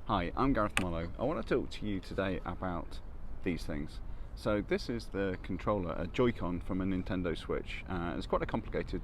Hi, I'm Gareth Marlowe. I want to talk to you today about these things. So this is the controller, a Joy-Con from a Nintendo Switch. It's quite a complicated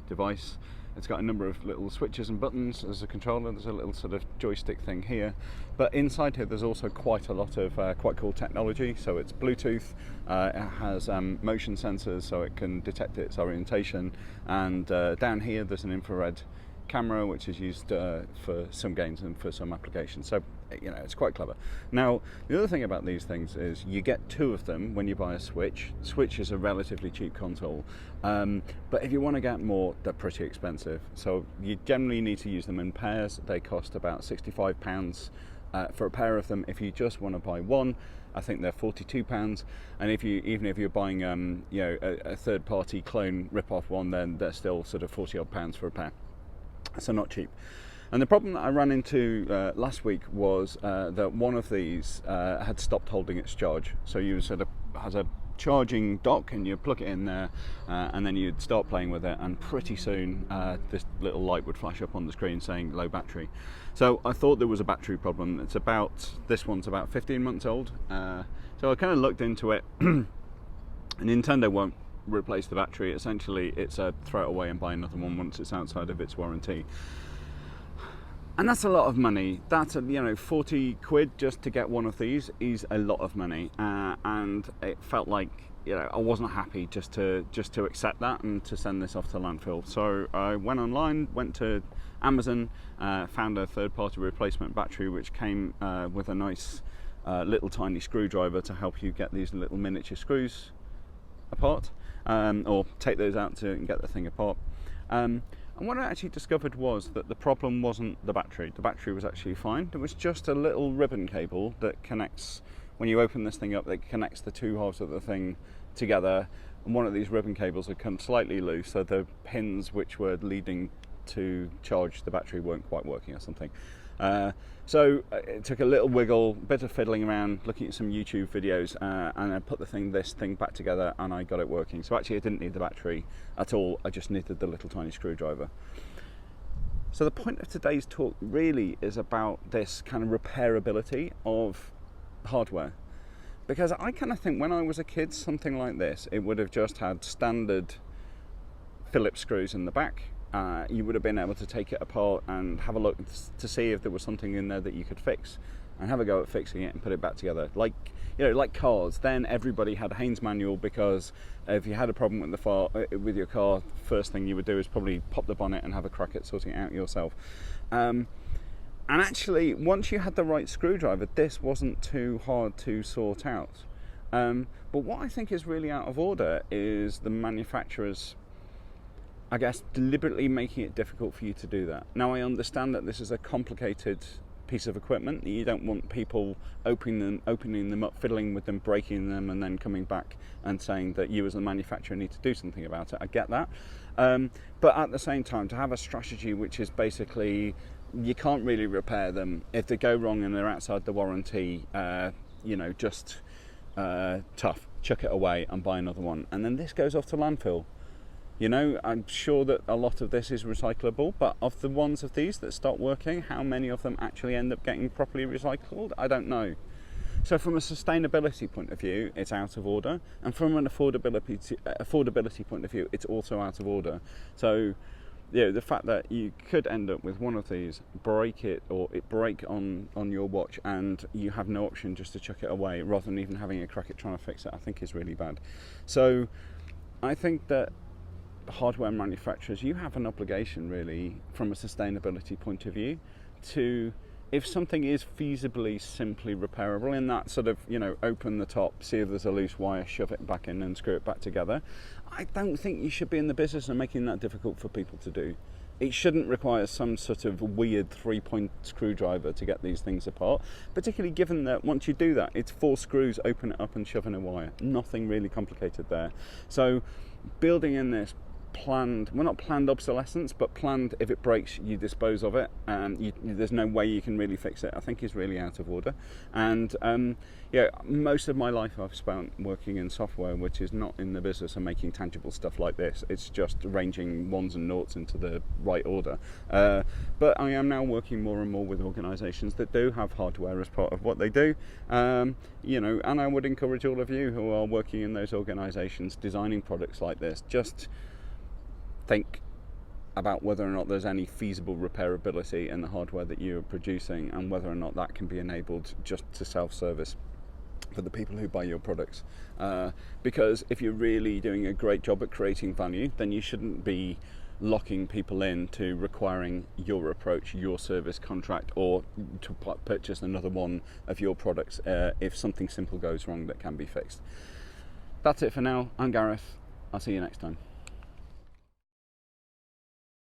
device. It's got a number of little switches and buttons as a controller. There's a little sort of joystick thing here. But inside here there's also quite a lot of quite cool technology. So it's Bluetooth, it has motion sensors so it can detect its orientation. And down here there's an infrared camera which is used for some games and for some applications, so it's quite clever. Now the other thing about these things is you get two of them when you buy a Switch. Switch is a relatively cheap console, but if you want to get more, they're pretty expensive, so you generally need to use them in pairs. They cost about £65 for a pair of them. If you just want to buy one, I think they're £42, and even if you're buying a third-party clone rip-off one, then they're still sort of £40 odd for a pair. So not cheap. And the problem that I ran into last week was that one of these had stopped holding its charge. So you sort of has a charging dock and you plug it in there and then you'd start playing with it, and pretty soon this little light would flash up on the screen saying low battery. So I thought there was a battery problem. This one's about 15 months old. So I kind of looked into it. Nintendo won't replace the battery. Essentially it's a throw it away and buy another one once it's outside of its warranty, and that's a lot of money. That's 40 quid just to get one of these is a lot of money, and it felt like I wasn't happy just to accept that and to send this off to landfill. So I went online, went to Amazon, found a third-party replacement battery which came with a nice little tiny screwdriver to help you get these little miniature screws apart, or take those out to get the thing apart. And what I actually discovered was that the problem wasn't the battery. The battery was actually fine. There was just a little ribbon cable that connects, when you open this thing up, that connects the two halves of the thing together, and one of these ribbon cables had come slightly loose, so the pins which were leading to charge the battery weren't quite working or something. So it took a little wiggle, bit of fiddling around, looking at some YouTube videos, and I put this thing back together and I got it working. So actually I didn't need the battery at all, I just needed the little tiny screwdriver. So the point of today's talk really is about this kind of repairability of hardware. Because I kind of think when I was a kid, something like this, it would have just had standard Phillips screws in the back. You would have been able to take it apart and have a look to see if there was something in there that you could fix, and have a go at fixing it and put it back together. Like cars, then everybody had a Haynes manual, because if you had a problem with your car, first thing you would do is probably pop the bonnet and have a crack at sorting it out yourself. And actually, once you had the right screwdriver, this wasn't too hard to sort out. But what I think is really out of order is the manufacturers, I guess, deliberately making it difficult for you to do that. Now I understand that this is a complicated piece of equipment, that you don't want people opening them up, fiddling with them, breaking them, and then coming back and saying that you as the manufacturer need to do something about it. I get that. But at the same time, to have a strategy which is basically you can't really repair them. If they go wrong and they're outside the warranty, just tough, chuck it away and buy another one. And then this goes off to landfill. I'm sure that a lot of this is recyclable, but of the ones of these that stop working, how many of them actually end up getting properly recycled? I don't know. So from a sustainability point of view, it's out of order, and from an affordability point of view, it's also out of order. So the fact that you could end up with one of these, break on your watch, and you have no option just to chuck it away rather than even having a crack at trying to fix it, I think is really bad. So I think that hardware manufacturers, you have an obligation really from a sustainability point of view to, if something is feasibly simply repairable, in that sort of open the top, see if there's a loose wire, shove it back in and screw it back together, I don't think you should be in the business of making that difficult for people to do. It shouldn't require some sort of weird 3-point screwdriver to get these things apart, particularly given that once you do that, it's 4 screws, open it up and shove in a wire. Nothing really complicated there. So building in this planned, well, not planned obsolescence, but planned if it breaks, you dispose of it, and there's no way you can really fix it, I think is really out of order. And yeah, most of my life I've spent working in software which is not in the business of making tangible stuff like this. It's just arranging ones and noughts into the right order. But I am now working more and more with organisations that do have hardware as part of what they do. You know, and I would encourage all of you who are working in those organisations designing products like this, just think about whether or not there's any feasible repairability in the hardware that you're producing, and whether or not that can be enabled just to self-service for the people who buy your products. Because if you're really doing a great job at creating value, then you shouldn't be locking people in to requiring your approach, your service contract, or to purchase another one of your products if something simple goes wrong that can be fixed. That's it for now. I'm Gareth. I'll see you next time.